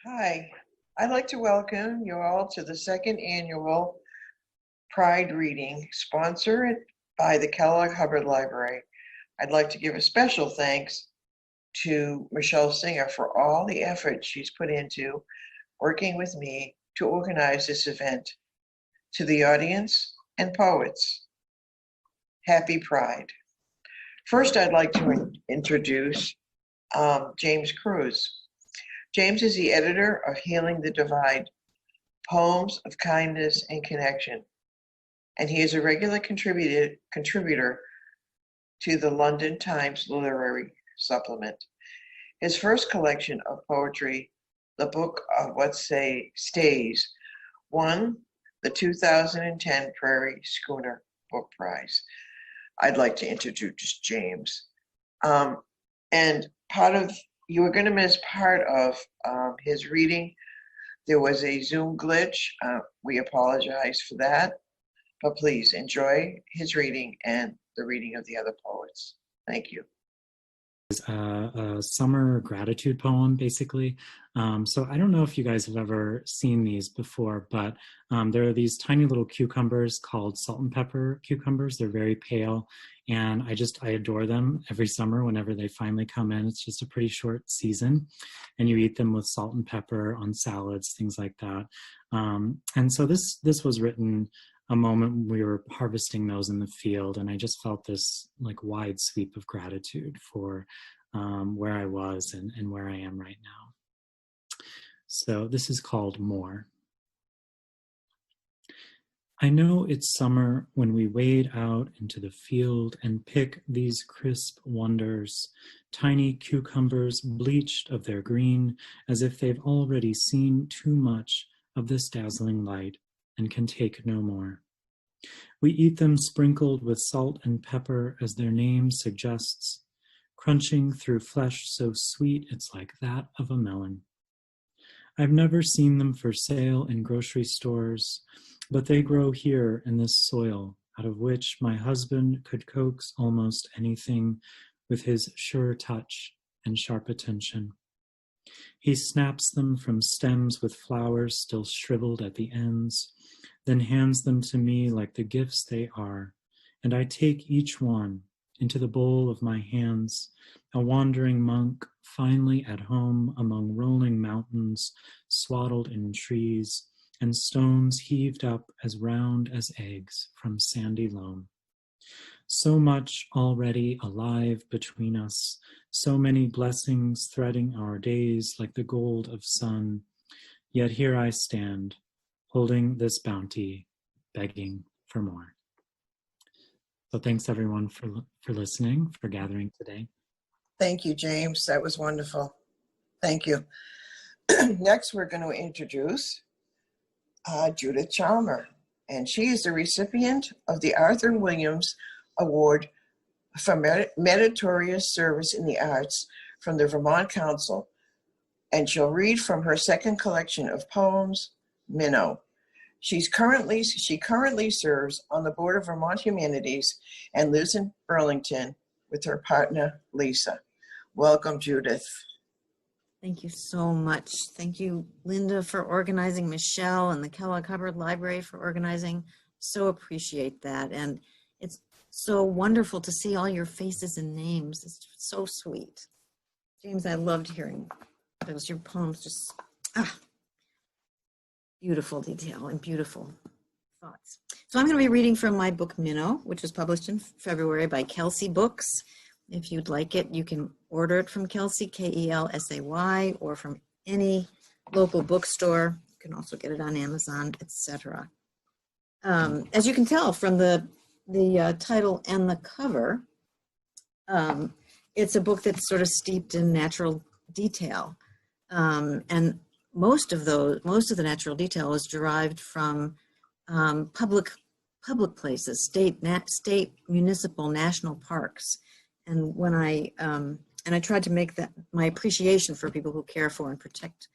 Hi, I'd like to welcome you all to the second annual Pride Reading, sponsored by the Kellogg Hubbard Library. I'd like to give a special thanks to Michelle Singer for all the effort she's put into working with me to organize this event. To the audience and poets, happy Pride. First, I'd like to introduce James Cruz. James is the editor of Healing the Divide, Poems of Kindness and Connection, and he is a regular contributor to the London Times Literary Supplement. His first collection of poetry, The Book of What Stays, won the 2010 Prairie Schooner Book Prize. I'd like to introduce James. And you were going to miss part of his reading. There was a Zoom glitch. We apologize for that, but please enjoy his reading and the reading of the other poets. Thank you. A summer gratitude poem, basically. So I don't know if you guys have ever seen these before, but there are these tiny little cucumbers called salt and pepper cucumbers. They're very pale, and I adore them every summer whenever they finally come in. It's just a pretty short season, and you eat them with salt and pepper on salads, things like that. And so this was written a moment when we were harvesting those in the field, and I just felt this like wide sweep of gratitude for where I was and where I am right now. So this is called More. I know it's summer when we wade out into the field and pick these crisp wonders, tiny cucumbers bleached of their green as if they've already seen too much of this dazzling light and can take no more. We eat them sprinkled with salt and pepper as their name suggests, crunching through flesh so sweet it's like that of a melon. I've never seen them for sale in grocery stores, but they grow here in this soil, out of which my husband could coax almost anything with his sure touch and sharp attention. He snaps them from stems with flowers still shriveled at the ends, then hands them to me like the gifts they are, and I take each one into the bowl of my hands, a wandering monk finally at home among rolling mountains swaddled in trees and stones heaved up as round as eggs from sandy loam. So much already alive between us, so many blessings threading our days like the gold of sun, yet here I stand, holding this bounty, begging for more. So thanks everyone for listening, for gathering today. Thank you, James. That was wonderful. Thank you. Next, we're going to introduce Judith Chalmer, and she is the recipient of the Arthur Williams Award for Meritorious Service in the Arts from the Vermont Council, and she'll read from her second collection of poems, Minnow. She currently serves on the Board of Vermont Humanities and lives in Burlington with her partner, Lisa. Welcome, Judith. Thank you so much. Thank you, Linda, for organizing, Michelle and the Kellogg Hubbard Library for organizing. So appreciate that. And it's so wonderful to see all your faces and names. It's so sweet. James, I loved hearing those. Your poems just, beautiful detail and beautiful thoughts. So I'm going to be reading from my book, Minnow, which was published in February by Kelsey Books. If you'd like it, you can order it from Kelsey, K-E-L-S-A-Y, or from any local bookstore. You can also get it on Amazon, etc. As you can tell from the title and the cover, it's a book that's sort of steeped in natural detail. And most of the natural detail is derived from public places, state, municipal, national parks. And when I tried to make that my appreciation for people who care for and protect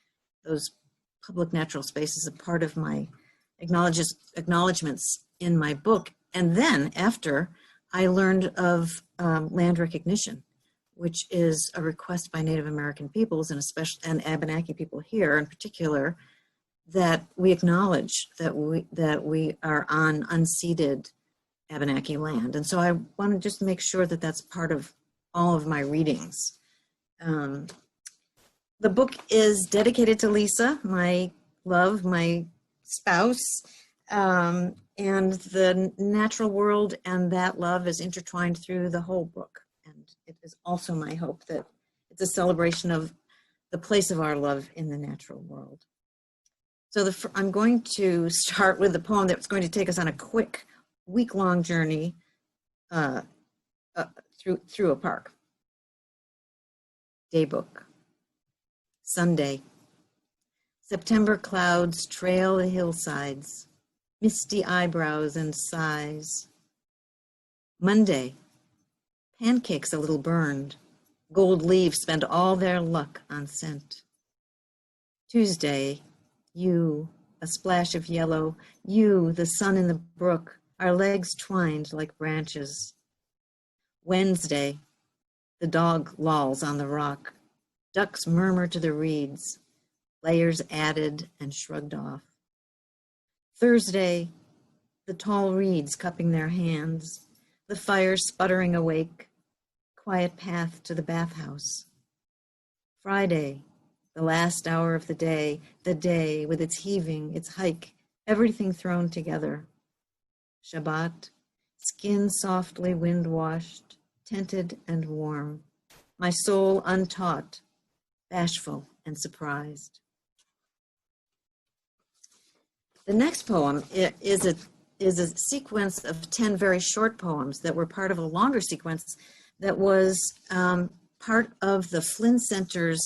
those public natural spaces a part of my acknowledgements in my book. And then after I learned of land recognition, which is a request by Native American peoples and Abenaki people here in particular, that we acknowledge that we are on unceded Abenaki land. And so I want to just make sure that that's part of all of my readings. The book is dedicated to Lisa, my love, my spouse, and the natural world and that love is intertwined through the whole book. And it is also my hope that it's a celebration of the place of our love in the natural world. So I'm going to start with the poem that's going to take us on a quick week-long journey through a park. Daybook. Sunday. September clouds trail the hillsides, misty eyebrows and sighs. Monday. Pancakes a little burned. Gold leaves spend all their luck on scent. Tuesday. You, a splash of yellow, you, the sun in the brook, our legs twined like branches. Wednesday, the dog lolls on the rock, ducks murmur to the reeds, layers added and shrugged off. Thursday, the tall reeds cupping their hands, the fire sputtering awake, quiet path to the bathhouse. Friday, the last hour of the day with its heaving, its hike, everything thrown together. Shabbat, skin softly wind-washed, tented and warm, my soul untaught, bashful and surprised. The next poem is a sequence of 10 very short poems that were part of a longer sequence that was part of the Flynn Center's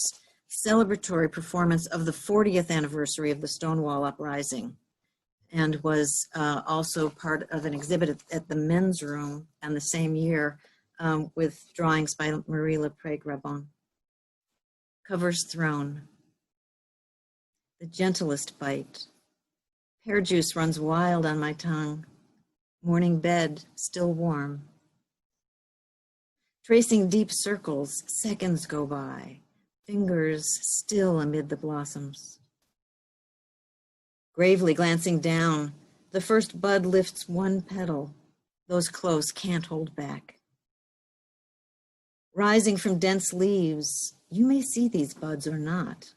celebratory performance of the 40th anniversary of the Stonewall Uprising, and was also part of an exhibit at the Men's Room and the same year with drawings by Marie Lepré-Grabon. Covers thrown. The gentlest bite. Pear juice runs wild on my tongue. Morning bed still warm. Tracing deep circles, seconds go by. Fingers still amid the blossoms. Gravely glancing down, the first bud lifts one petal. Those close can't hold back. Rising from dense leaves, you may see these buds or not.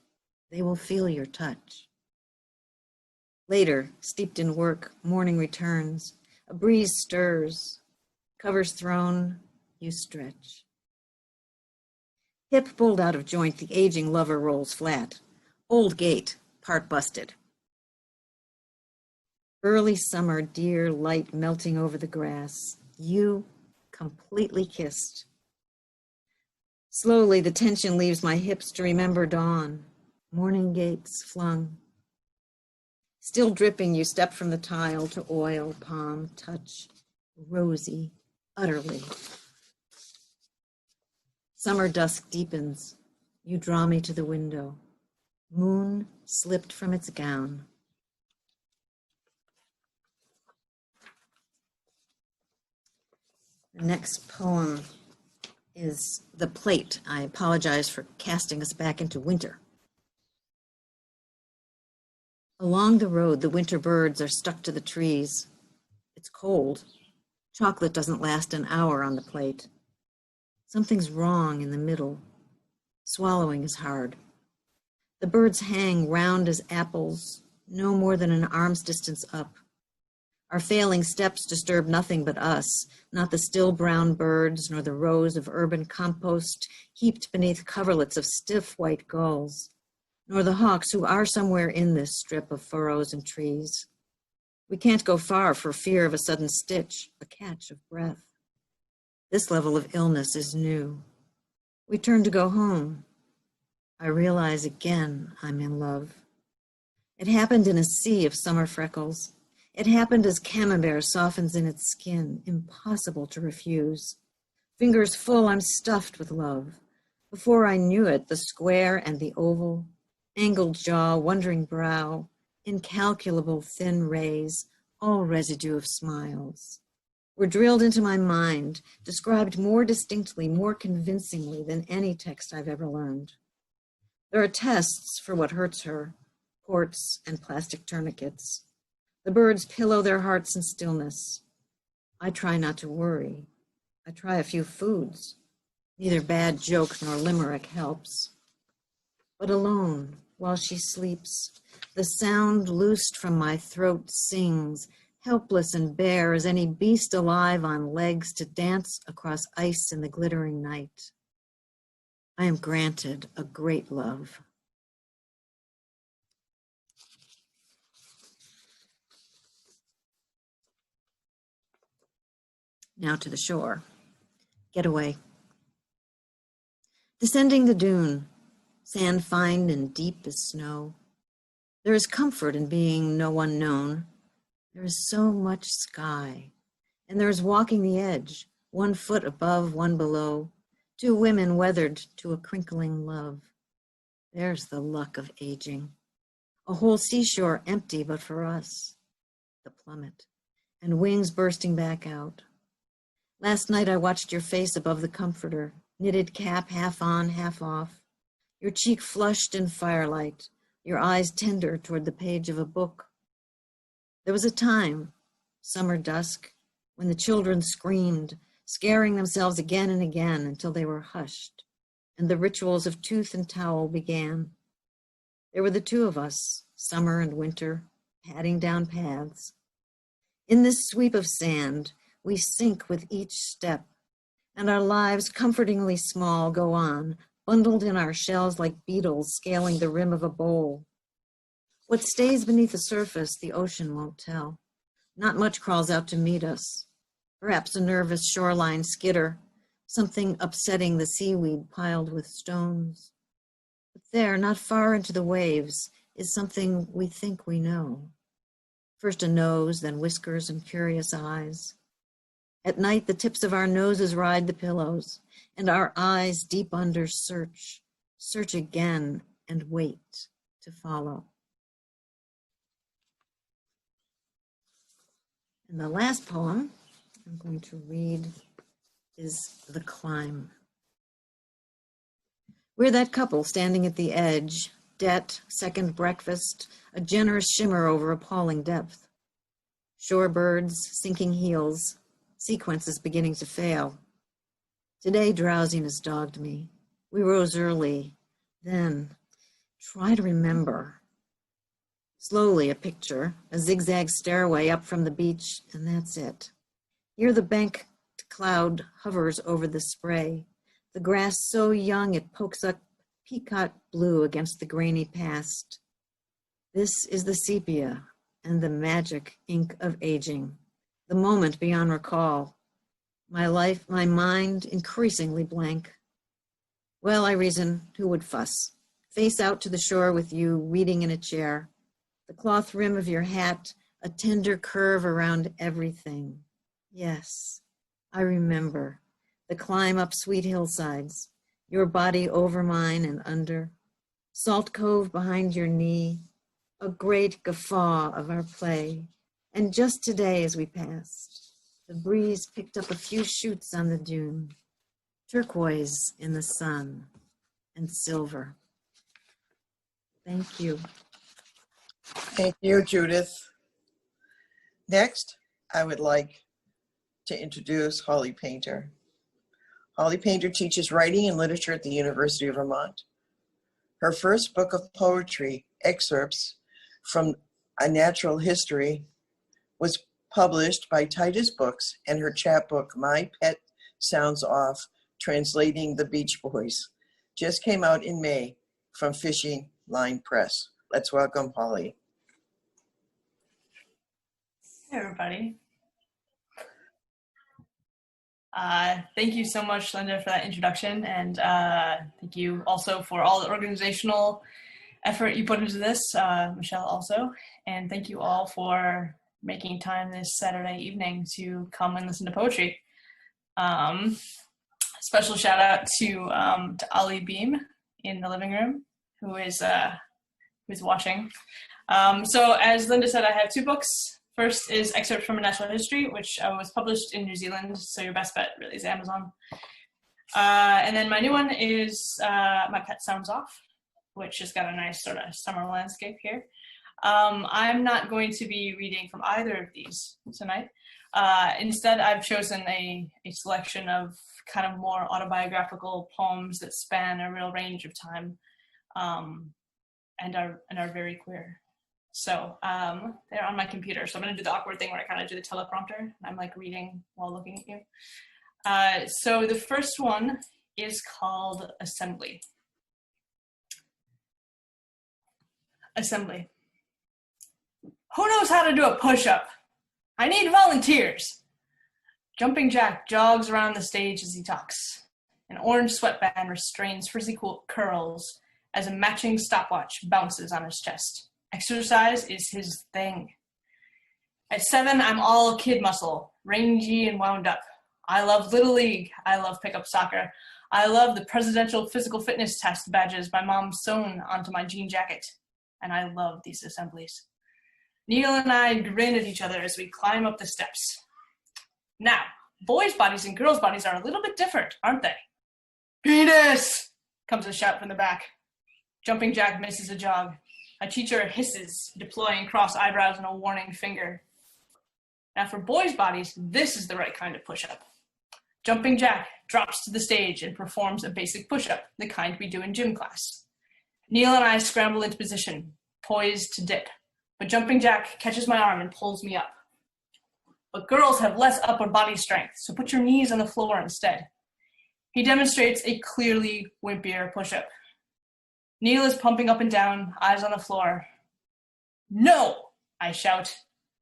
They will feel your touch. Later, steeped in work, morning returns. A breeze stirs. Covers thrown, you stretch. Hip pulled out of joint, the aging lover rolls flat. Old gate, part busted. Early summer, dear light melting over the grass. You completely kissed. Slowly, the tension leaves my hips to remember dawn. Morning gates flung. Still dripping, you step from the tile to oil, palm, touch, rosy, utterly. Summer dusk deepens. You draw me to the window. Moon slipped from its gown. The next poem is The Plate. I apologize for casting us back into winter. Along the road, the winter birds are stuck to the trees. It's cold. Chocolate doesn't last an hour on the plate. Something's wrong in the middle. Swallowing is hard. The birds hang round as apples, no more than an arm's distance up. Our failing steps disturb nothing but us, not the still brown birds, nor the rows of urban compost heaped beneath coverlets of stiff white gulls, nor the hawks who are somewhere in this strip of furrows and trees. We can't go far for fear of a sudden stitch, a catch of breath. This level of illness is new. We turn to go home. I realize again I'm in love. It happened in a sea of summer freckles. It happened as camembert softens in its skin, impossible to refuse. Fingers full, I'm stuffed with love. Before I knew it, the square and the oval, angled jaw, wondering brow, incalculable thin rays, all residue of smiles. were drilled into my mind, described more distinctly, more convincingly than any text I've ever learned. There are tests for what hurts her, ports and plastic tourniquets. The birds pillow their hearts in stillness. I try not to worry. I try a few foods. Neither bad joke nor limerick helps. But alone, while she sleeps, the sound loosed from my throat sings, helpless and bare as any beast alive on legs to dance across ice in the glittering night. I am granted a great love. Now to the shore. Get away. Descending the dune, sand fine and deep as snow. There is comfort in being no one known. There is so much sky, and there is walking the edge, 1 foot above, 1 below, 2 women weathered to a crinkling love. There's the luck of aging. A whole seashore empty but for us, the plummet, and wings bursting back out. Last night I watched your face above the comforter, knitted cap half on, half off, your cheek flushed in firelight, your eyes tender toward the page of a book. There was a time, summer dusk, when the children screamed, scaring themselves again and again until they were hushed, and the rituals of tooth and towel began. There were the 2 of us, summer and winter, padding down paths. In this sweep of sand, we sink with each step, and our lives, comfortingly small, go on, bundled in our shells like beetles scaling the rim of a bowl. What stays beneath the surface, the ocean won't tell. Not much crawls out to meet us. Perhaps a nervous shoreline skidder, something upsetting the seaweed piled with stones. But there, not far into the waves, is something we think we know. First a nose, then whiskers and curious eyes. At night, the tips of our noses ride the pillows, and our eyes deep under search again and wait to follow. And the last poem I'm going to read is The Climb. We're that couple standing at the edge, debt, second breakfast, a generous shimmer over appalling depth. Shorebirds, sinking heels, sequences beginning to fail. Today, drowsiness dogged me. We rose early. Then, try to remember. Slowly, a picture, a zigzag stairway up from the beach, and that's it. Here the banked cloud hovers over the spray, the grass so young it pokes up peacock blue against the grainy past. This is the sepia and the magic ink of aging, the moment beyond recall. My life, my mind increasingly blank. Well, I reason, who would fuss? Face out to the shore with you, reading in a chair. The cloth rim of your hat, a tender curve around everything. Yes, I remember. The climb up sweet hillsides, your body over mine and under. Salt Cove behind your knee, a great guffaw of our play. And just today as we passed, the breeze picked up a few shoots on the dune, turquoise in the sun and silver. Thank you. Thank you, Judith. Next, I would like to introduce Holly Painter. Holly Painter teaches writing and literature at the University of Vermont. Her first book of poetry, excerpts from A Natural History, was published by Titus Books, and her chapbook, My Pet Sounds Off, Translating the Beach Boys, just came out in May from Fishing Line Press. Let's welcome Holly. Hey, everybody. Thank you so much, Linda, for that introduction, and thank you also for all the organizational effort you put into this, Michelle also, and thank you all for making time this Saturday evening to come and listen to poetry. Special shout out to Ali Beam in the living room, who's watching. So as Linda said, I have 2 books First is excerpt from a natural history, which was published in New Zealand, so your best bet really is Amazon. And then my new one is My Pet Sounds Off, which has got a nice sort of summer landscape here. I'm not going to be reading from either of these tonight. Instead, I've chosen a selection of kind of more autobiographical poems that span a real range of time and are very queer. So they're on my computer. So I'm going to do the awkward thing where I kind of do the teleprompter. I'm like reading while looking at you. So the first one is called Assembly. Assembly. Who knows how to do a push-up? I need volunteers. Jumping Jack jogs around the stage as he talks. An orange sweatband restrains frizzy curls as a matching stopwatch bounces on his chest. Exercise is his thing. At 7, I'm all kid muscle, rangy and wound up. I love Little League. I love pickup soccer. I love the presidential physical fitness test badges my mom sewn onto my jean jacket. And I love these assemblies. Neil and I grin at each other as we climb up the steps. Now, boys' bodies and girls' bodies are a little bit different, aren't they? Penis! Comes a shout from the back. Jumping Jack misses a jog. A teacher hisses, deploying cross eyebrows and a warning finger. Now for boys' bodies, this is the right kind of push-up. Jumping Jack drops to the stage and performs a basic push-up, the kind we do in gym class. Neil and I scramble into position, poised to dip, but Jumping Jack catches my arm and pulls me up. But girls have less upper body strength, so put your knees on the floor instead. He demonstrates a clearly wimpier push-up. Neil is pumping up and down, eyes on the floor. No, I shout,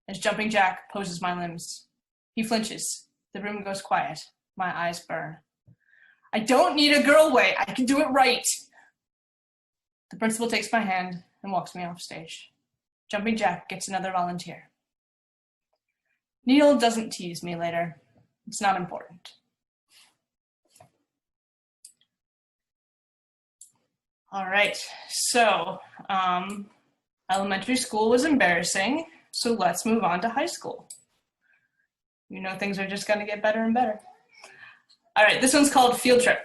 as Jumping Jack poses my limbs. He flinches. The room goes quiet. My eyes burn. I don't need a girl way. I can do it right. The principal takes my hand and walks me off stage. Jumping Jack gets another volunteer. Neil doesn't tease me later. It's not important. All right, so elementary school was embarrassing, so let's move on to high school. You know things are just gonna get better and better. All right, this one's called Field Trip.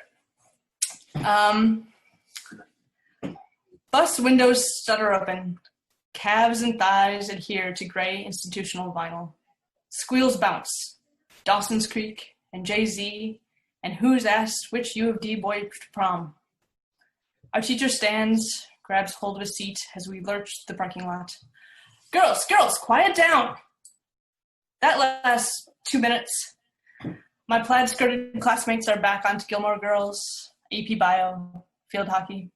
Bus windows stutter open. Calves and thighs adhere to gray institutional vinyl. Squeals bounce. Dawson's Creek and Jay-Z and Who's Asked Which U of D boy to prom. Our teacher stands, grabs hold of a seat as we lurch the parking lot. Girls, quiet down. That lasts 2 minutes. My plaid-skirted classmates are back onto Gilmore Girls, AP Bio, field hockey.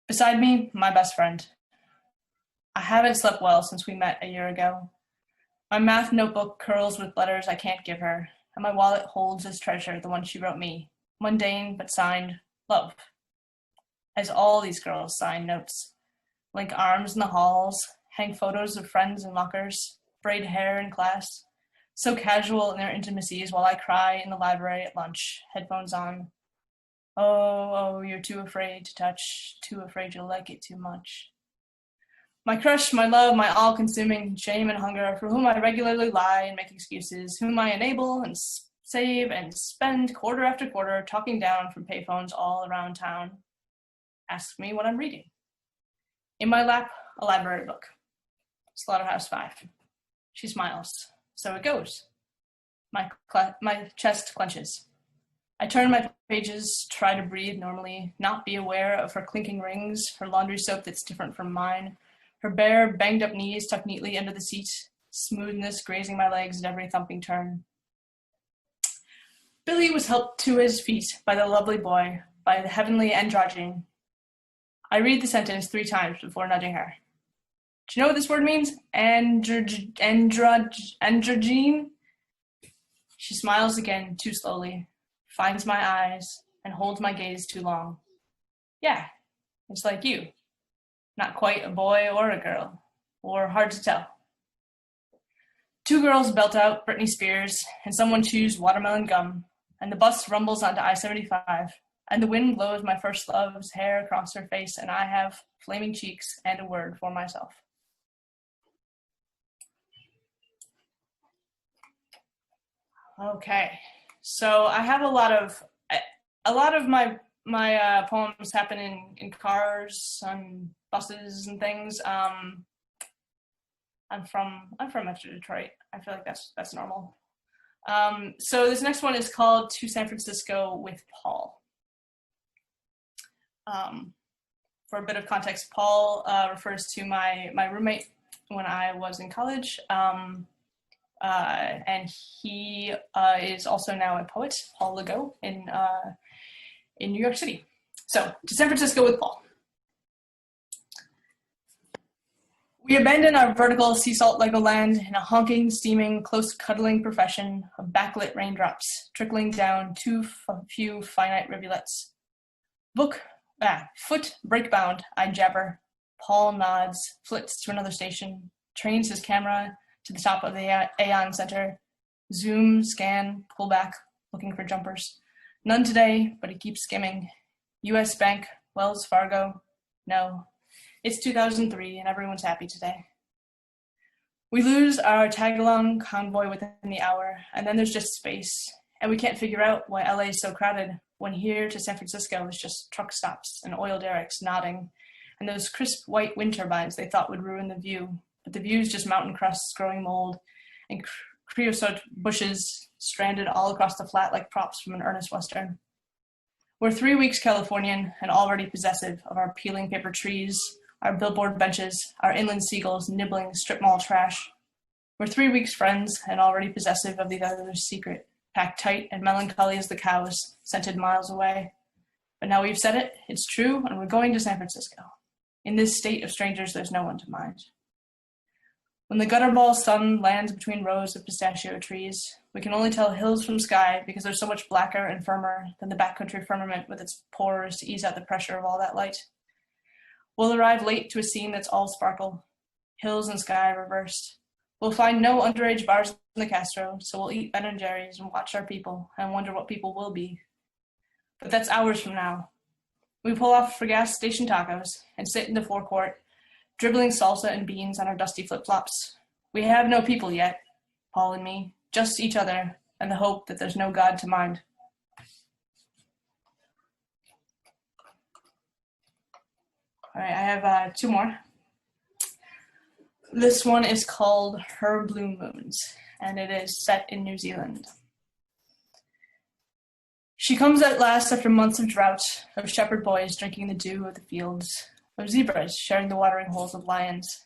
Beside me, my best friend. I haven't slept well since we met a year ago. My math notebook curls with letters I can't give her, and my wallet holds as treasure the one she wrote me, mundane but signed, Love. As all these girls sign notes, link arms in the halls, hang photos of friends in lockers, braid hair in class, so casual in their intimacies while I cry in the library at lunch, headphones on. Oh, you're too afraid to touch, too afraid you'll like it too much. My crush, my love, my all-consuming shame and hunger, for whom I regularly lie and make excuses, whom I enable and save and spend quarter after quarter talking down from payphones all around town. Asks me what I'm reading. In my lap, a library book. Slaughterhouse-Five. She smiles. So it goes. My chest clenches. I turn my pages, try to breathe normally, not be aware of her clinking rings, her laundry soap that's different from mine, her bare, banged-up knees tucked neatly under the seat, smoothness grazing my legs at every thumping turn. Billy was helped to his feet by the lovely boy, by the heavenly androgyne. I read the sentence 3 times before nudging her. Do you know what this word means? Androgyne? She smiles again, too slowly, finds my eyes, and holds my gaze too long. Yeah, it's like you. Not quite a boy or a girl, or hard to tell. 2 girls belt out Britney Spears, and someone chews watermelon gum, and the bus rumbles onto I-75, and the wind blows my first love's hair across her face, and I have flaming cheeks and a word for myself. Okay, so I have a lot of my poems happen in cars, on buses, and things. I'm from Metro Detroit. I feel like that's normal. So this next one is called "To San Francisco with Paul." For a bit of context, Paul refers to my roommate when I was in college, and he is also now a poet, Paul Legault, in New York City. So, to San Francisco with Paul. We abandon our vertical sea salt Legoland in a honking, steaming, close-cuddling profession of backlit raindrops trickling down too few finite rivulets. Foot breakbound, I jabber. Paul nods, flits to another station, trains his camera to the top of the Aeon Center. Zoom, scan, pull back, looking for jumpers. None today, but he keeps skimming. US Bank, Wells Fargo, no. It's 2003 and everyone's happy today. We lose our tag-along convoy within the hour, and then there's just space, and we can't figure out why LA is so crowded when here to San Francisco is just truck stops and oil derricks nodding, and those crisp white wind turbines they thought would ruin the view, but the view's just mountain crusts growing mold and creosote bushes stranded all across the flat like props from an earnest Western. We're 3 weeks Californian and already possessive of our peeling paper trees, our billboard benches, our inland seagulls nibbling strip mall trash. We're 3 weeks friends and already possessive of the other's secret, packed tight and melancholy as the cows, scented miles away. But now we've said it, it's true, and we're going to San Francisco. In this state of strangers, there's no one to mind. When the gutterball sun lands between rows of pistachio trees, we can only tell hills from sky because they're so much blacker and firmer than the backcountry firmament with its pores to ease out the pressure of all that light. We'll arrive late to a scene that's all sparkle, hills and sky reversed. We'll find no underage bars in the Castro, so we'll eat Ben & Jerry's and watch our people and wonder what people will be. But that's hours from now. We pull off for gas station tacos and sit in the forecourt, dribbling salsa and beans on our dusty flip-flops. We have no people yet, Paul and me, just each other and the hope that there's no God to mind. All right, I have 2 more. This one is called Her Blue Moons, and it is set in New Zealand. She comes at last after months of drought, of shepherd boys drinking the dew of the fields, of zebras sharing the watering holes of lions.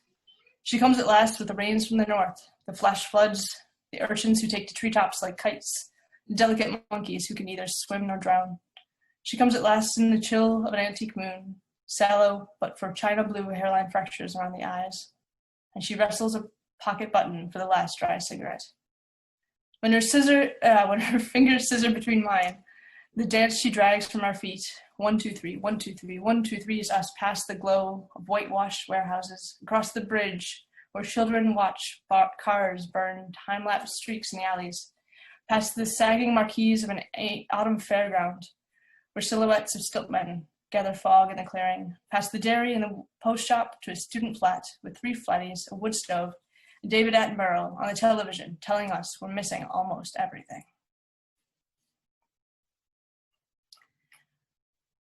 She comes at last with the rains from the north, the flash floods, the urchins who take to treetops like kites, the delicate monkeys who can neither swim nor drown. She comes at last in the chill of an antique moon, sallow but for china blue hairline fractures around the eyes, and she wrestles a pocket button for the last dry cigarette. When her fingers scissor between mine, the dance she drags from our feet, 1, 2, 3, 1, 2, 3, 1, 2, 3, is us past the glow of whitewashed warehouses, across the bridge where children watch cars burn time-lapse streaks in the alleys, past the sagging marquees of an autumn fairground where silhouettes of stiltmen gather fog in the clearing, past the dairy and the post shop to a student flat with 3 flatties, a wood stove, and David Attenborough on the television telling us we're missing almost everything.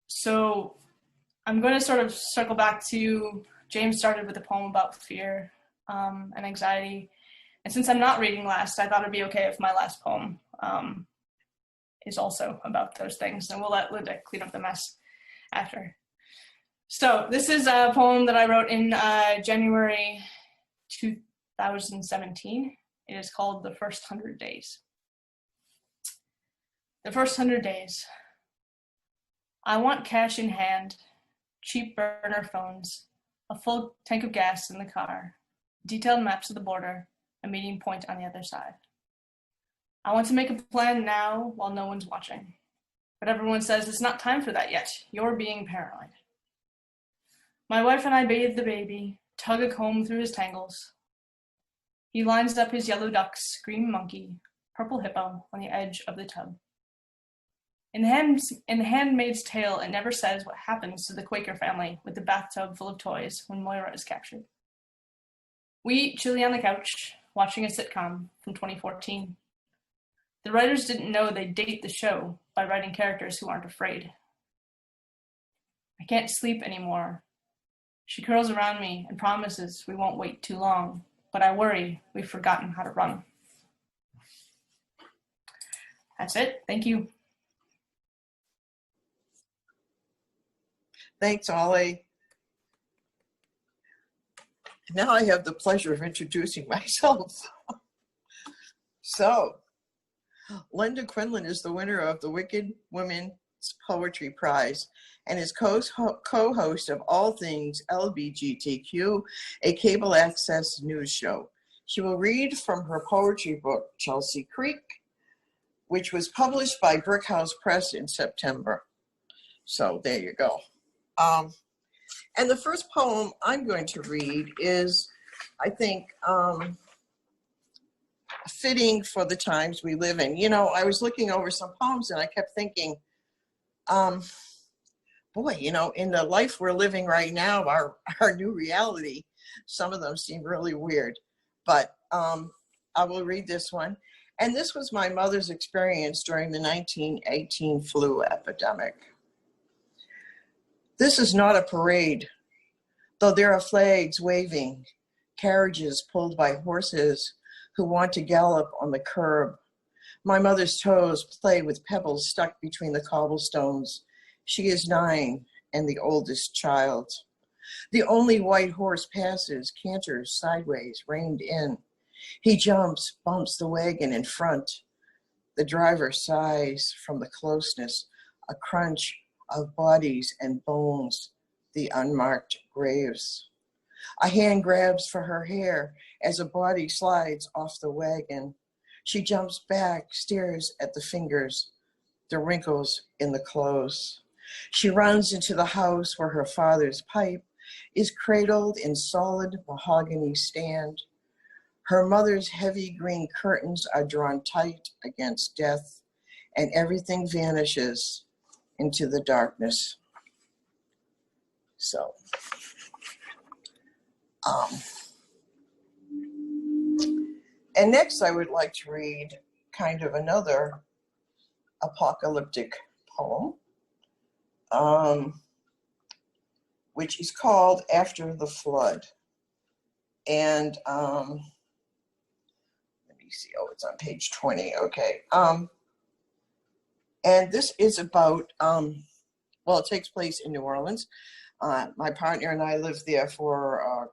So I'm going to sort of circle back to, James started with a poem about fear and anxiety. And since I'm not reading last, I thought it'd be okay if my last poem is also about those things. And we'll let Linda clean up the mess after. So this is a poem that I wrote in January 2017. It is called The First 100 Days. The first 100 days. I want cash in hand, cheap burner phones, a full tank of gas in the car, detailed maps of the border, a meeting point on the other side. I want to make a plan now while no one's watching. But everyone says it's not time for that yet. You're being paranoid. My wife and I bathe the baby, tug a comb through his tangles. He lines up his yellow ducks, green monkey, purple hippo on the edge of the tub. In the Handmaid's Tale, it never says what happens to the Quaker family with the bathtub full of toys when Moira is captured. We eat chili on the couch, watching a sitcom from 2014. The writers didn't know they'd date the show by writing characters who aren't afraid. I can't sleep anymore. She curls around me and promises we won't wait too long, but I worry we've forgotten how to run. That's it. Thank you. Thanks, Ollie. Now I have the pleasure of introducing myself. So, Linda Quinlan is the winner of the Wicked Women's Poetry Prize and is co-host of All Things LGBTQ, a cable access news show. She will read from her poetry book, Chelsea Creek, which was published by Brickhouse Press in September. So there you go. And the first poem I'm going to read is, I think, fitting for the times we live in. You know, I was looking over some poems and I kept thinking, boy, you know, in the life we're living right now, our new reality, some of them seem really weird. But I will read this one. And this was my mother's experience during the 1918 flu epidemic. This is not a parade, though there are flags waving, carriages pulled by horses who want to gallop on the curb. My mother's toes play with pebbles stuck between the cobblestones. She is 9 and the oldest child. The only white horse passes, canters sideways, reined in. He jumps, bumps the wagon in front. The driver sighs from the closeness, a crunch of bodies and bones, the unmarked graves. A hand grabs for her hair as a body slides off the wagon. She jumps back, stares at the fingers, the wrinkles in the clothes. She runs into the house where her father's pipe is cradled in solid mahogany stand. Her mother's heavy green curtains are drawn tight against death, and everything vanishes into the darkness. So, and next I would like to read kind of another apocalyptic poem, which is called After the Flood. And let me see, oh, it's on page 20, okay. And this is about, well, it takes place in New Orleans. My partner and I lived there for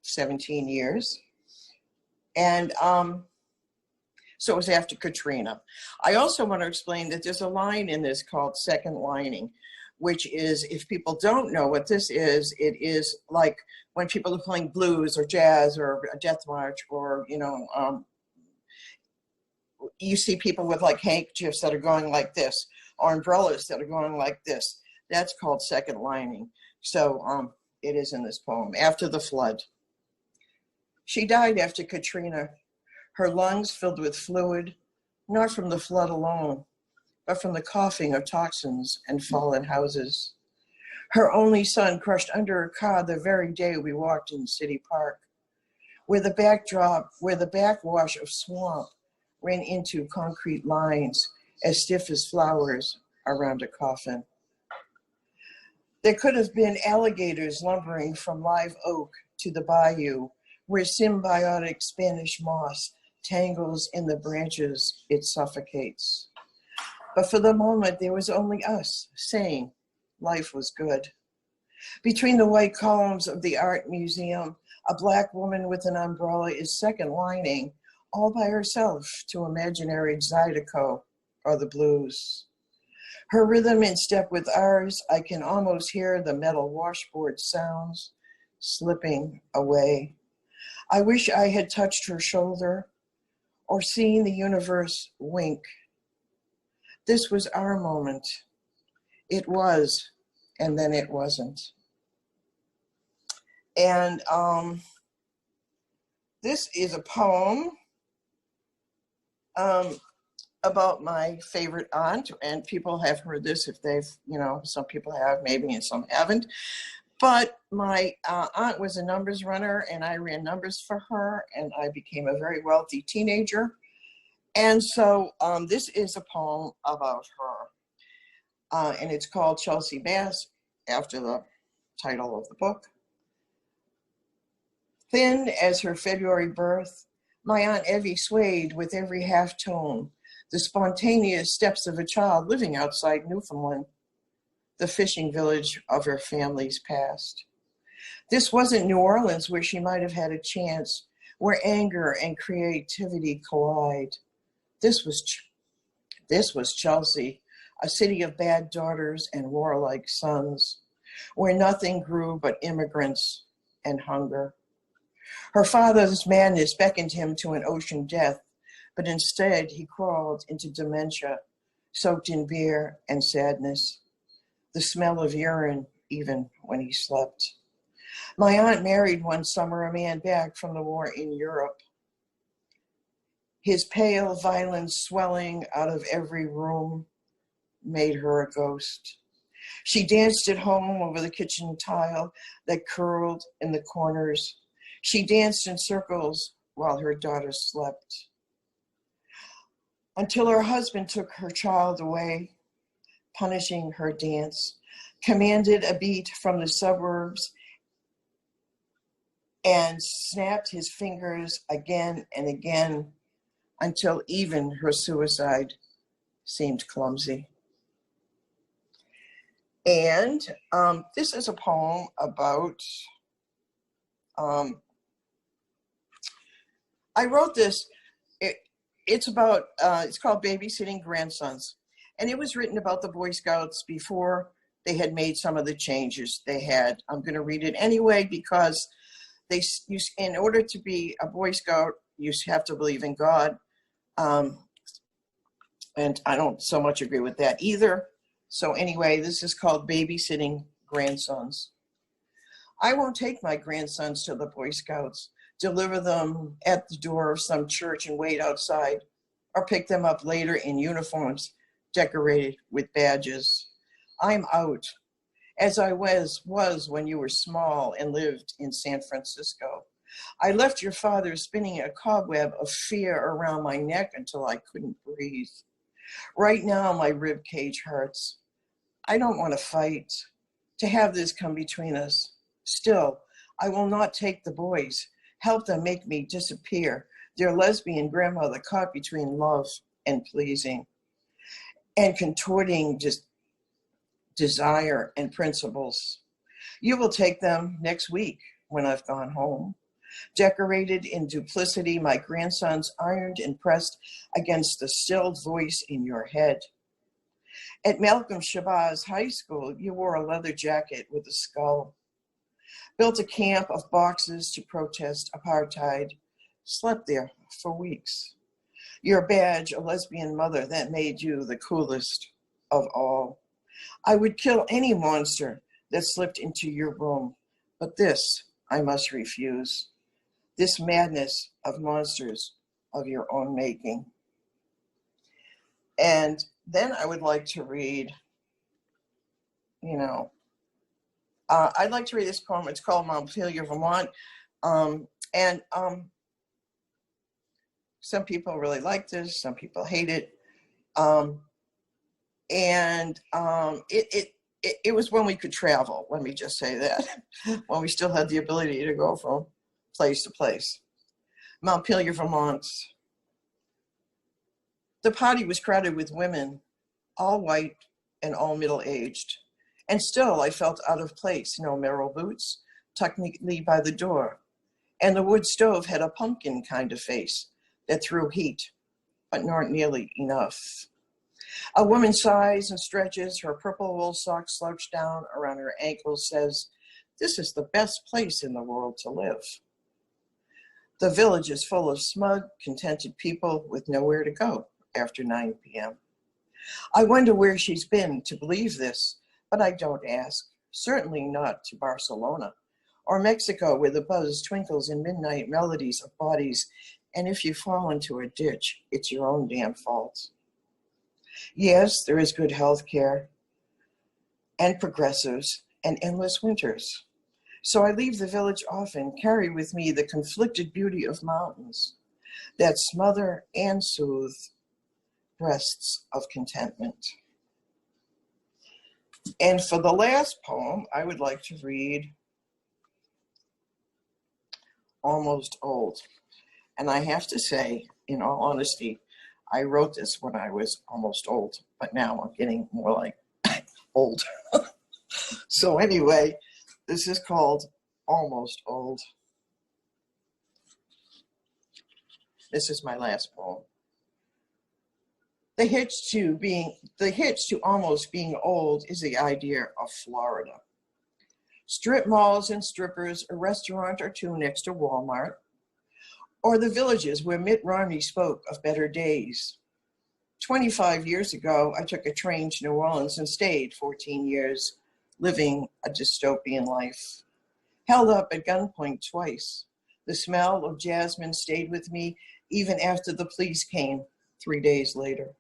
17 years. And so it was after Katrina. I also want to explain that there's a line in this called second lining, which is, if people don't know what this is, it is like when people are playing blues or jazz or a death march, or, you know, you see people with like handkerchiefs that are going like this, or umbrellas that are going like this. That's called second lining. So it is in this poem, After the Flood. She died after Katrina, her lungs filled with fluid, not from the flood alone, but from the coughing of toxins and fallen houses. Her only son crushed under a car the very day we walked in City Park, where the backwash of swamp ran into concrete lines as stiff as flowers around a coffin. There could have been alligators lumbering from live oak to the bayou, where symbiotic Spanish moss tangles in the branches it suffocates. But for the moment, there was only us saying life was good. Between the white columns of the art museum, a Black woman with an umbrella is second lining, all by herself, to imaginary Zydeco or the blues. Her rhythm in step with ours, I can almost hear the metal washboard sounds slipping away. I wish I had touched her shoulder or seen the universe wink. This was our moment. It was, and then it wasn't. And this is a poem about my favorite aunt, and people have heard this if they've, you know, some people have maybe and some haven't. But my aunt was a numbers runner, and I ran numbers for her, and I became a very wealthy teenager. And so this is a poem about her. And it's called Chelsea Bass, after the title of the book. Thin as her February birth, my Aunt Evie swayed with every half tone, the spontaneous steps of a child living outside Newfoundland, the fishing village of her family's past. This wasn't New Orleans, where she might have had a chance, where anger and creativity collide. This was Chelsea, a city of bad daughters and warlike sons, where nothing grew but immigrants and hunger. Her father's madness beckoned him to an ocean death, but instead he crawled into dementia, soaked in beer and sadness, the smell of urine even when he slept. My aunt married one summer a man back from the war in Europe. His pale violence swelling out of every room made her a ghost. She danced at home over the kitchen tile that curled in the corners. She danced in circles while her daughter slept. Until her husband took her child away, punishing her dance, commanded a beat from the suburbs, and snapped his fingers again and again until even her suicide seemed clumsy. And this is a poem about, I wrote this, it's called Babysitting Grandsons. And it was written about the Boy Scouts before they had made some of the changes they had. I'm going to read it anyway because in order to be a Boy Scout, you have to believe in God. And I don't so much agree with that either. So anyway, this is called Babysitting Grandsons. I won't take my grandsons to the Boy Scouts, deliver them at the door of some church and wait outside, or pick them up later in uniforms decorated with badges. I'm out, as I was when you were small and lived in San Francisco. I left your father spinning a cobweb of fear around my neck until I couldn't breathe. Right now, my rib cage hurts. I don't want to fight, to have this come between us. Still, I will not take the boys, help them make me disappear, their lesbian grandmother caught between love and pleasing, and contorting desire and principles. You will take them next week when I've gone home. Decorated in duplicity, my grandsons ironed and pressed against the stilled voice in your head. At Malcolm Shabazz High School, you wore a leather jacket with a skull, built a camp of boxes to protest apartheid, slept there for weeks. Your badge, a lesbian mother, that made you the coolest of all. I would kill any monster that slipped into your room, but this I must refuse. This madness of monsters of your own making. And then I would like to read, I'd like to read this poem. It's called Montpelier, Vermont. Some people really like this, some people hate it. It was when we could travel, let me just say that, when we still had the ability to go from place to place. Montpelier, Vermont. The party was crowded with women, all white and all middle-aged. And still I felt out of place, no Merrill boots, tucked neatly by the door. And the wood stove had a pumpkin kind of face that threw heat, but not nearly enough. A woman sighs and stretches, her purple wool socks slouched down around her ankles, says, "This is the best place in the world to live." The village is full of smug, contented people with nowhere to go after 9 p.m. I wonder where she's been to believe this, but I don't ask. Certainly not to Barcelona or Mexico, where the buzz twinkles in midnight melodies of bodies, and if you fall into a ditch, it's your own damn fault. Yes, there is good health care and progressives and endless winters. So I leave the village often, carry with me the conflicted beauty of mountains that smother and soothe, breasts of contentment. And for the last poem, I would like to read Almost Old. And I have to say, in all honesty, I wrote this when I was almost old, but now I'm getting more like old. So anyway, this is called Almost Old. This is my last poem. The hitch to almost being old is the idea of Florida. Strip malls and strippers, a restaurant or two next to Walmart, or the villages where Mitt Romney spoke of better days. 25 years ago, I took a train to New Orleans and stayed 14 years, living a dystopian life. Held up at gunpoint twice. The smell of jasmine stayed with me even after the police came 3 days later.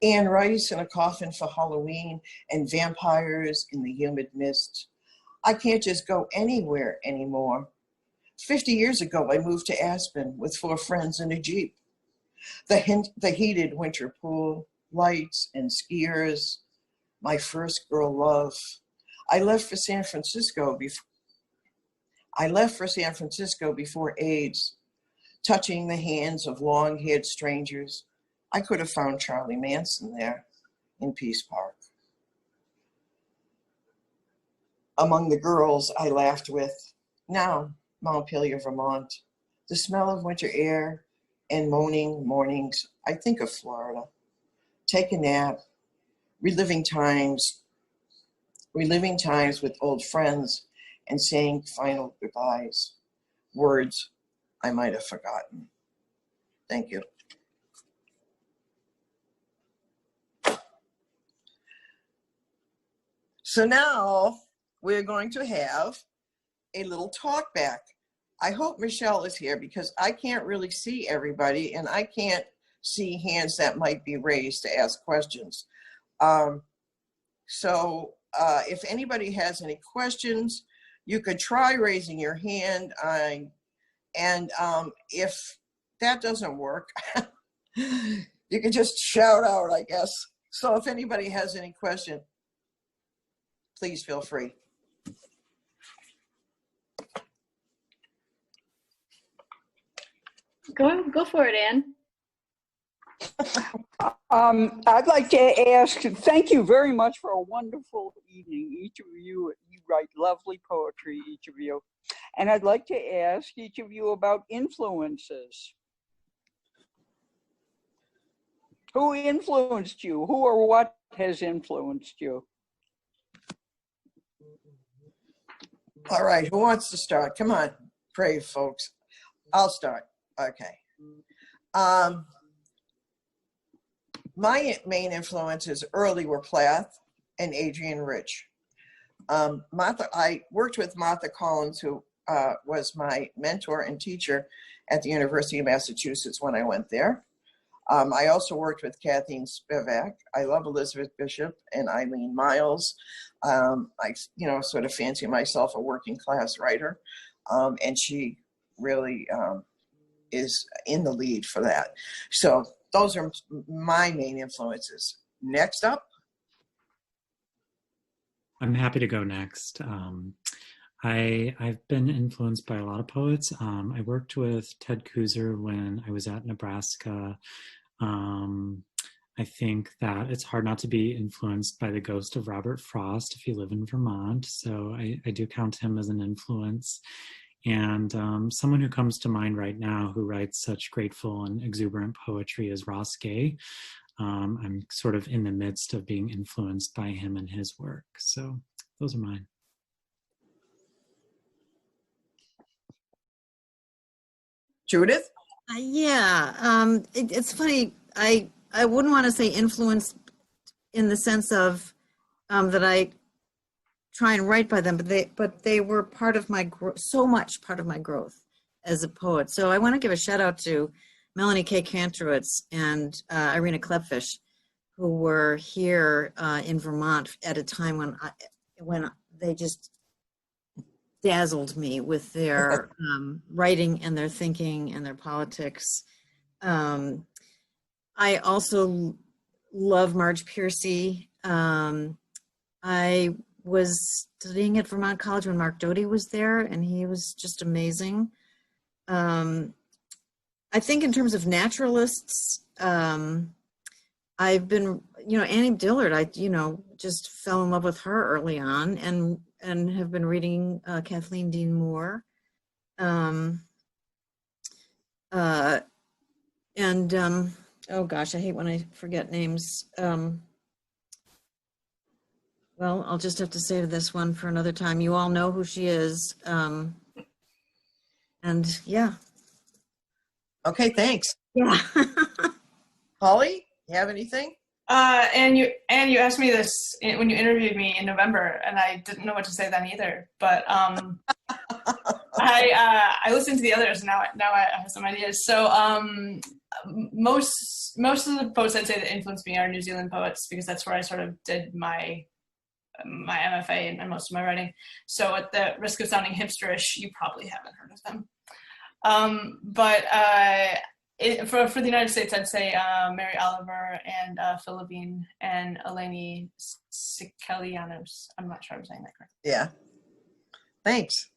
Anne Rice in a coffin for Halloween and vampires in the humid mist. I can't just go anywhere anymore. 50 years ago, I moved to Aspen with 4 friends in a Jeep. The heated winter pool, lights and skiers, my first girl love. I left for San Francisco before AIDS, touching the hands of long-haired strangers. I could have found Charlie Manson there in Peace Park. Among the girls I laughed with, now Montpelier, Vermont, the smell of winter air and moaning mornings, I think of Florida. Take a nap, reliving times with old friends and saying final goodbyes, words I might have forgotten. Thank you. So now we're going to have a little talk back. I hope Michelle is here because I can't really see everybody and I can't see hands that might be raised to ask questions. So if anybody has any questions, you could try raising your hand. If that doesn't work, you can just shout out, I guess. So if anybody has any question, please feel free. Go for it, Anne. I'd like to ask, thank you very much for a wonderful evening. Each of you write lovely poetry, each of you. And I'd like to ask each of you about influences. Who influenced you? Who or what has influenced you? All right, who wants to start? Come on, brave folks. I'll start. Okay. My main influences early were Plath and Adrienne Rich. I worked with Martha Collins, who was my mentor and teacher at the University of Massachusetts when I went there. I also worked with Kathleen Spivak. I love Elizabeth Bishop and Eileen Miles. I, sort of fancy myself a working class writer, and she really is in the lead for that. So those are my main influences. Next up. I'm happy to go next. I've been influenced by a lot of poets. I worked with Ted Kooser when I was at Nebraska. I think that it's hard not to be influenced by the ghost of Robert Frost if you live in Vermont. So I do count him as an influence. And someone who comes to mind right now who writes such grateful and exuberant poetry is Ross Gay. I'm sort of in the midst of being influenced by him and his work. So those are mine. Judith? It's funny. I wouldn't want to say influence in the sense of that I try and write by them, but they were part of my so much part of my growth as a poet. So I want to give a shout out to Melanie K. Kantrowitz and Irina Klepfish, who were here in Vermont at a time when they just dazzled me with their writing and their thinking and their politics. I I also love Marge Piercy. I was studying at Vermont College when Mark Doty was there, and he was just amazing. I think in terms of naturalists, I've been, Annie Dillard, I just fell in love with her early on, and have been reading Kathleen Dean Moore. Oh gosh, I hate when I forget names. Well, I'll just have to save this one for another time. You all know who she is. And yeah. Okay, thanks. Yeah. Holly, you have anything? And you asked me this when you interviewed me in November, and I didn't know what to say then either. But I listened to the others, and now I have some ideas. So most of the poets I'd say that influenced me are New Zealand poets, because that's where I sort of did my MFA and most of my writing. So at the risk of sounding hipsterish, you probably haven't heard of them. For the United States, I'd say Mary Oliver and Phil Levine and Eleni Sikelianos. I'm not sure I'm saying that correctly. Yeah. Thanks.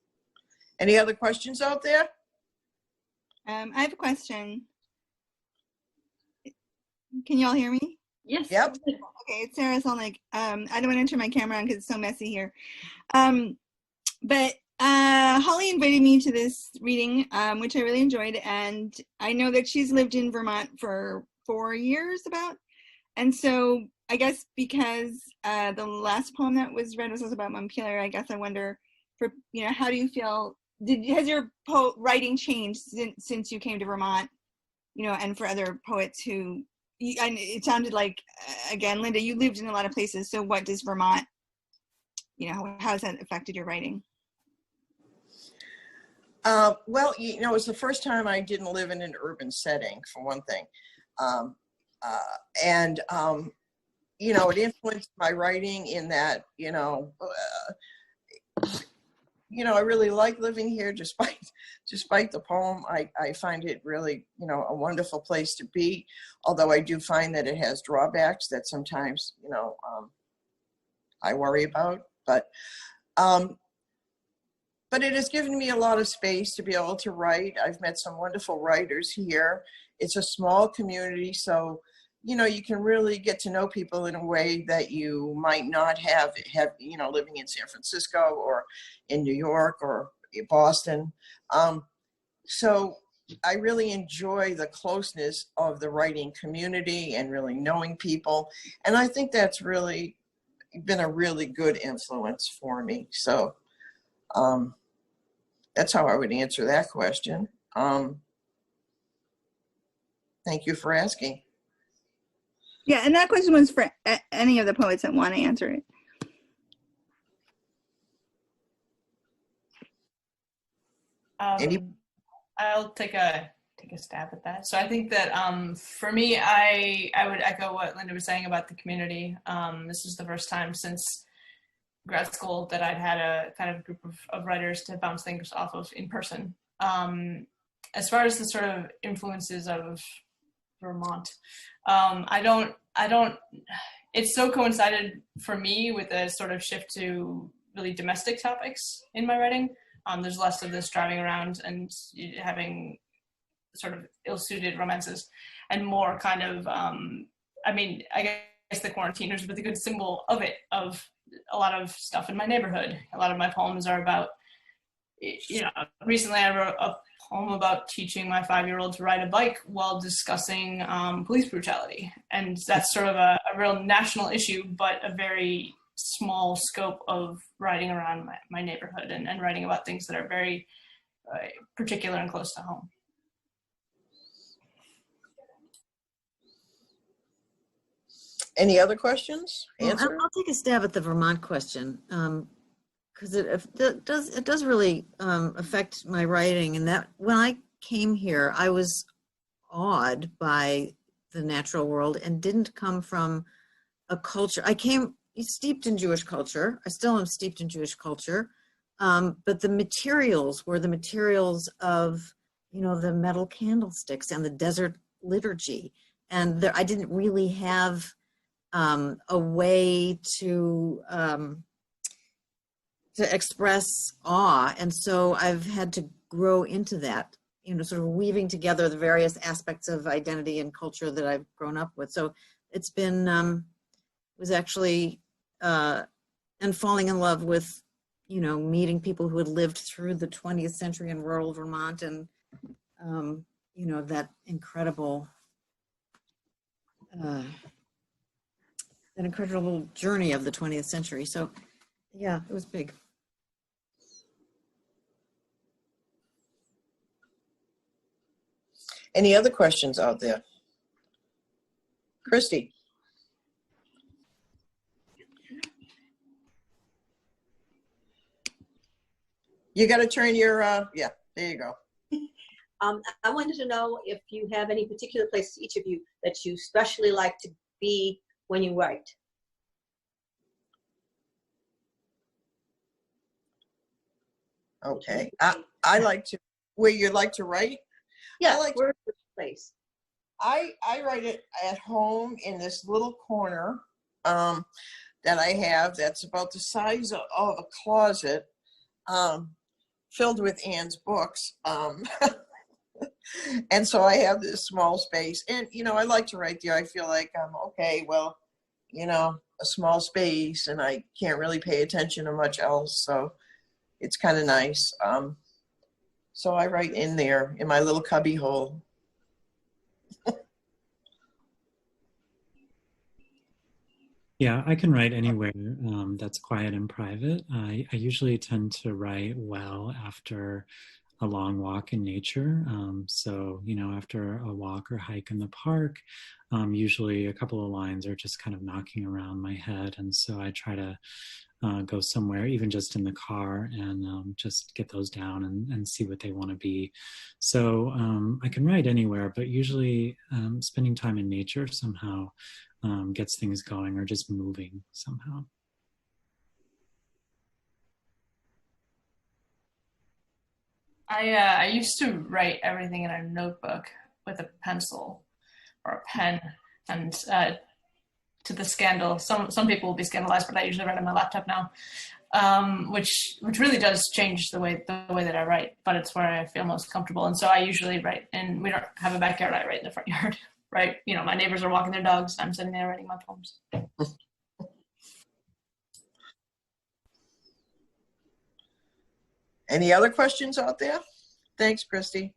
Any other questions out there? I have a question. Can you all hear me? Yes. Yep. Okay, it's Sarah Solnick. I don't want to turn my camera on because it's so messy here. But Holly invited me to this reading, which I really enjoyed, and I know that she's lived in Vermont for 4 years about. And so I guess because the last poem that was read was also about Montpelier, I guess I wonder, how do you feel? Has your writing changed since you came to Vermont? And for other poets who, and it sounded like, again, Linda, you lived in a lot of places. So what does Vermont, how has that affected your writing? Well, it's the first time I didn't live in an urban setting, for one thing. It influenced my writing in that, I really like living here despite the poem. I find it really, a wonderful place to be, although I do find that it has drawbacks that sometimes, I worry about. But it has given me a lot of space to be able to write. I've met some wonderful writers here. It's a small community, so you can really get to know people in a way that you might not have living in San Francisco or in New York or in Boston. So I really enjoy the closeness of the writing community and really knowing people. And I think that's really been a really good influence for me. So that's how I would answer that question. Thank you for asking. Yeah, and that question was for any of the poets that want to answer it. I'll take a stab at that. So I think that for me, I would echo what Linda was saying about the community. This is the first time since grad school that I'd had a kind of group of writers to bounce things off of in person. As far as the sort of influences of Vermont, it's so coincided for me with a sort of shift to really domestic topics in my writing. There's less of this driving around and having sort of ill-suited romances, and more kind of, I guess the quarantiners were the good symbol of it, of a lot of stuff in my neighborhood. A lot of my poems are about, recently I wrote a poem about teaching my 5-year-old to ride a bike while discussing police brutality. And that's sort of a real national issue, but a very small scope of writing around my neighborhood and writing about things that are very particular and close to home. Any other questions? Answer? I'll take a stab at the Vermont question, because it does really affect my writing. And that when I came here, I was awed by the natural world and didn't come from a culture. I came steeped in Jewish culture. I still am steeped in Jewish culture, but the materials were the materials of, the metal candlesticks and the desert liturgy. and there, I didn't really have a way to express awe. And so I've had to grow into that, sort of weaving together the various aspects of identity and culture that I've grown up with. So it's been, was actually, and falling in love with, meeting people who had lived through the 20th century in rural Vermont, and, that incredible, journey of the 20th century. So yeah, it was big. Any other questions out there? Christy? You got to turn your, yeah, there you go. I wanted to know if you have any particular places, each of you, that you especially like to be when you write. Okay. I like to, where you like to write? Yeah, like where's the place? I write it at home in this little corner that I have that's about the size of a closet, filled with Anne's books. And so I have this small space, and I like to write there. I feel like okay, well, a small space, and I can't really pay attention to much else, so it's kind of nice. So I write in there in my little cubby hole. Yeah, I can write anywhere that's quiet and private. I usually tend to write well after a long walk in nature. So, after a walk or hike in the park, usually a couple of lines are just kind of knocking around my head. And so I try to go somewhere, even just in the car, and just get those down and see what they want to be. So I can write anywhere, but usually spending time in nature somehow gets things going, or just moving somehow. I used to write everything in a notebook with a pencil or a pen, and to the scandal, some people will be scandalized, but I usually write on my laptop now, which really does change the way that I write. But it's where I feel most comfortable, and so I usually write. And we don't have a backyard; I write in the front yard. Right? My neighbors are walking their dogs. I'm sitting there writing my poems. Any other questions out there? Thanks, Christy.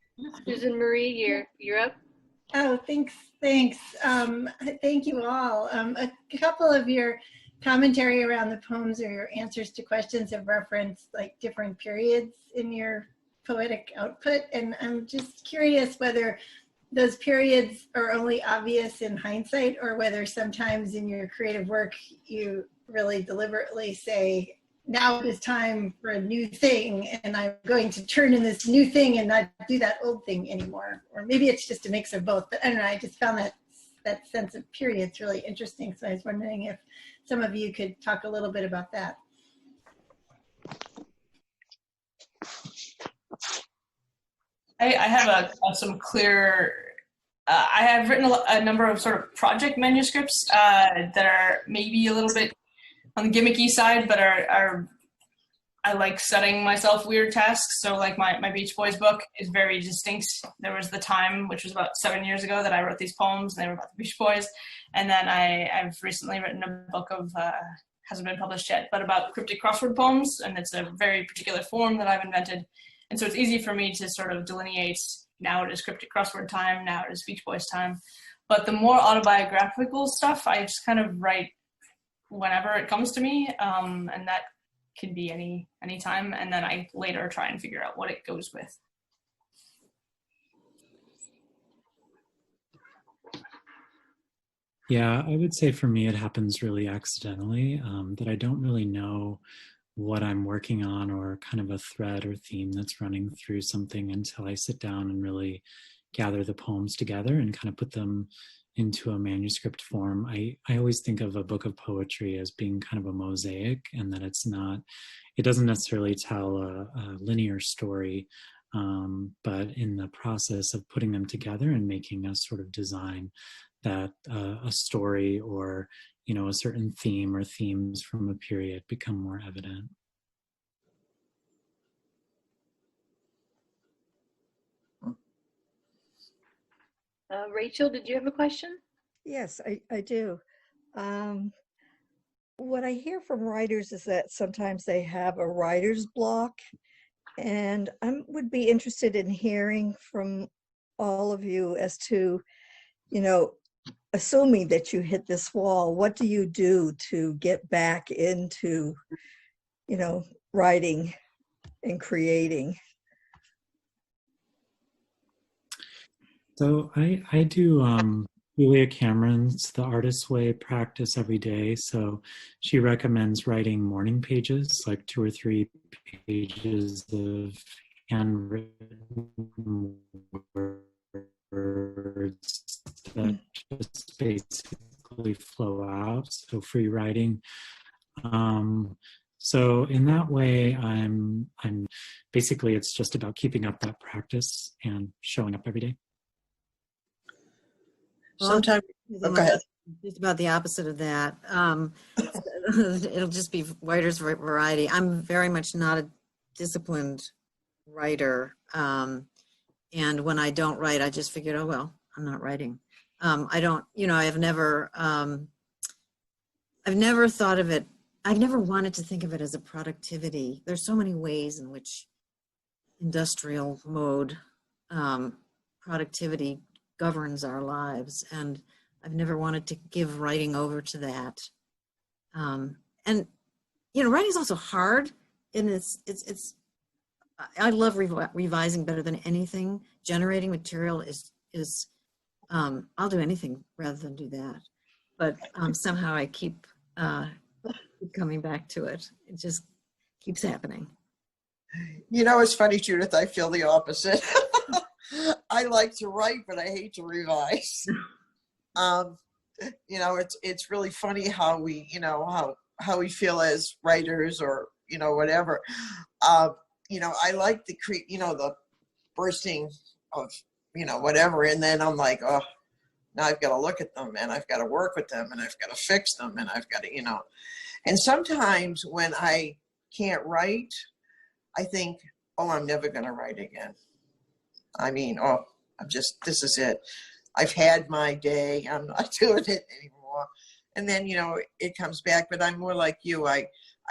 Susan Marie, you're up. Oh, thanks. Thank you all. A couple of your commentary around the poems or your answers to questions have referenced like different periods in your poetic output. And I'm just curious whether those periods are only obvious in hindsight, or whether sometimes in your creative work you really deliberately say, now it is time for a new thing, and I'm going to turn in this new thing and not do that old thing anymore. Or maybe it's just a mix of both, but I don't know, I just found that sense of periods really interesting. So I was wondering if some of you could talk a little bit about that. I have some clear. I have written a number of sort of project manuscripts that are maybe a little bit on the gimmicky side, but are I like setting myself weird tasks. So like my Beach Boys book is very distinct. There was the time, which was about 7 years ago, that I wrote these poems, and they were about the Beach Boys. And then I've recently written a book of hasn't been published yet, but about cryptic crossword poems, and it's a very particular form that I've invented. And so it's easy for me to sort of delineate, now it is cryptic crossword time, now it is Beach Boys time. But the more autobiographical stuff, I just kind of write whenever it comes to me, and that can be any time. And then I later try and figure out what it goes with. Yeah, I would say for me, it happens really accidentally, that I don't really know what I'm working on, or kind of a thread or theme that's running through something, until I sit down and really gather the poems together and kind of put them into a manuscript form. I always think of a book of poetry as being kind of a mosaic, and that it doesn't necessarily tell a linear story, but in the process of putting them together and making a sort of design, that a story or, a certain theme or themes from a period become more evident. Rachel, did you have a question? Yes, I do. What I hear from writers is that sometimes they have a writer's block, and I would be interested in hearing from all of you as to, assuming that you hit this wall, what do you do to get back into, writing and creating? So I do Julia Cameron's The Artist's Way practice every day. So she recommends writing morning pages, like 2 or 3 pages of handwritten words that just basically flow out. So free writing. So in that way, I'm basically, it's just about keeping up that practice and showing up every day. Sometimes, go ahead. Just about the opposite of that. It'll just be writer's variety. I'm very much not a disciplined writer. And when I don't write, I just figured, oh, well, I'm not writing. I don't, I've never thought of it. I've never wanted to think of it as a productivity. There's so many ways in which industrial mode productivity governs our lives, and I've never wanted to give writing over to that. And writing is also hard, and it's I love revising better than anything. Generating material is I'll do anything rather than do that, but somehow I keep coming back to it. It just keeps happening. It's funny, Judith, I feel the opposite. I like to write, but I hate to revise. It's really funny how we, how we feel as writers or, whatever. I like the the bursting of, whatever. And then I'm like, oh, now I've got to look at them and I've got to work with them and I've got to fix them and I've got to, and sometimes when I can't write, I think, oh, I'm never going to write again. I mean, this is it. I've had my day. I'm not doing it anymore. And then, it comes back, but I'm more like you. I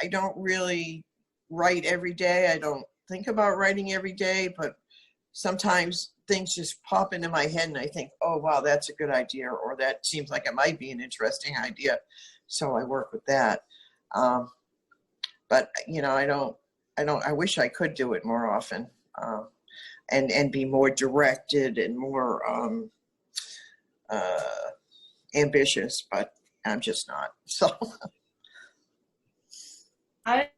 don't really write every day. I don't think about writing every day, but sometimes things just pop into my head and I think, oh, wow, that's a good idea. Or that seems like it might be an interesting idea. So I work with that. But, I wish I could do it more often. And be more directed and more ambitious, but I'm just not. So I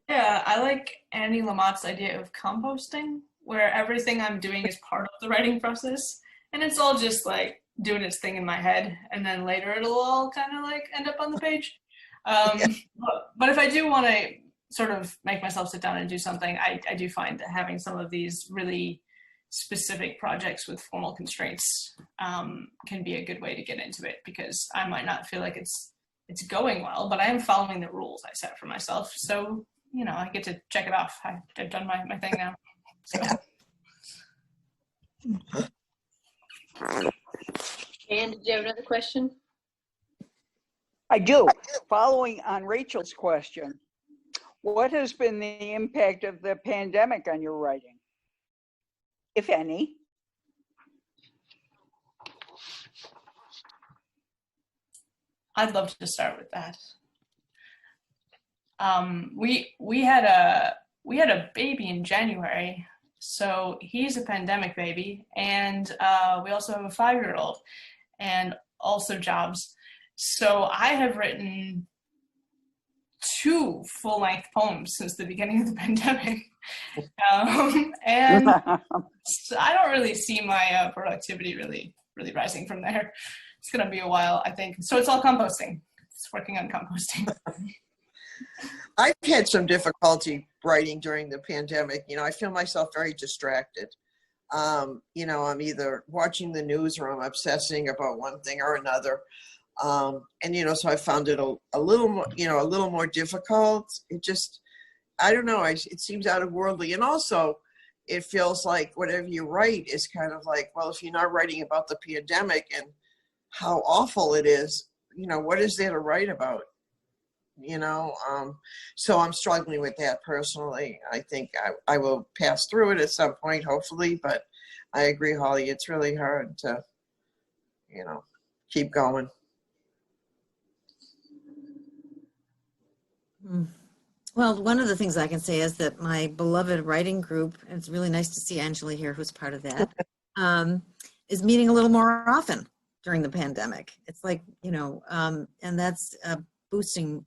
like Annie Lamott's idea of composting, where everything I'm doing is part of the writing process, and it's all just like doing its thing in my head, and then later it'll all kind of like end up on the page. But if I do want to sort of make myself sit down and do something, I do find that having some of these really specific projects with formal constraints can be a good way to get into it, because I might not feel like it's going well, but I am following the rules I set for myself. So, I get to check it off. I've done my thing now. So. And did you have another question? I do. Following on Rachel's question, what has been the impact of the pandemic on your writing, if any? I'd love to start with that. We had a baby in January, so he's a pandemic baby, and we also have a 5-year-old, and also jobs. So I have written 2 full-length poems since the beginning of the pandemic. And I don't really see my productivity really rising from there. It's going to be a while, I think. So it's all composting. It's working on composting. I've had some difficulty writing during the pandemic. I feel myself very distracted. You know, I'm either watching the news or I'm obsessing about one thing or another. And, you know, so I found it a little more, you know, a little more difficult. It just, I don't know, it seems out of worldly. And also, it feels like whatever you write is kind of like, well, if you're not writing about the pandemic and how awful it is, you know, what is there to write about? You know, so I'm struggling with that personally. I think I will pass through it at some point, hopefully, but I agree, Holly, it's really hard to, you know, keep going. Well, one of the things I can say is that my beloved writing group, and it's really nice to see Angela here, who's part of that, is meeting a little more often during the pandemic. It's like, you know, and that's boosting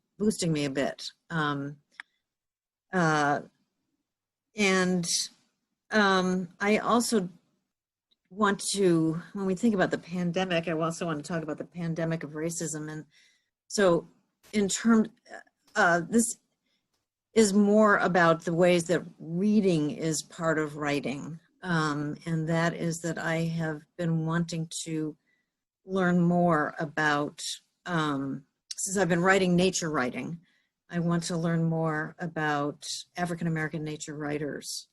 me a bit. I also want to, when we think about the pandemic, I also want to talk about the pandemic of racism. And so in terms, this is more about the ways that reading is part of writing. And that is that I have been wanting to learn more about, since I've been writing nature writing, I want to learn more about African-American nature writers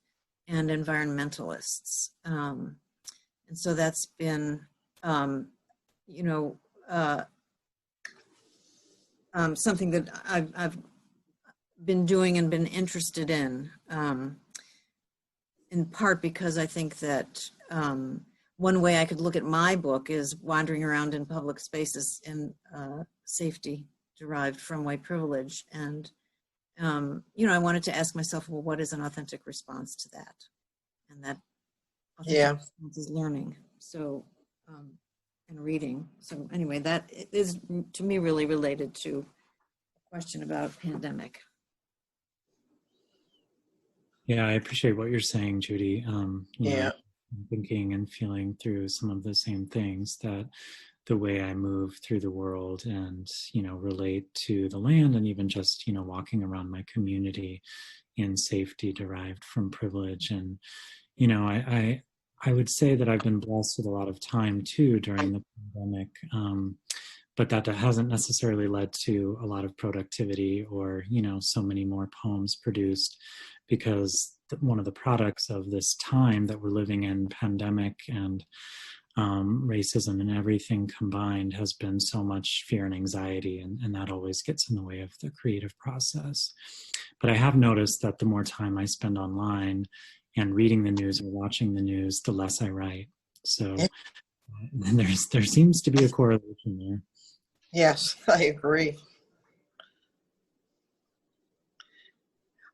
and environmentalists. And so that's been, you know, something that I've been doing and been interested in part because I think that one way I could look at my book is wandering around in public spaces in safety derived from white privilege. And, you know, I wanted to ask myself, well, what is an authentic response to that? And that authentic response is learning. So, and reading. So anyway, that is to me really related to the question about pandemic. Yeah, I appreciate what you're saying, Judy. You Yeah. know, I'm thinking and feeling through some of the same things, that the way I move through the world and, you know, relate to the land, and even just, you know, walking around my community in safety derived from privilege. And, you know, I would say that I've been blessed with a lot of time too during the pandemic, but that hasn't necessarily led to a lot of productivity or, you know, so many more poems produced, because one of the products of this time that we're living in, pandemic and racism and everything combined, has been so much fear and anxiety, and that always gets in the way of the creative process. But I have noticed that the more time I spend online and reading the news or watching the news, the less I write. So there seems to be a correlation there. Yes, I agree.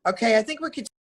Okay, I think we could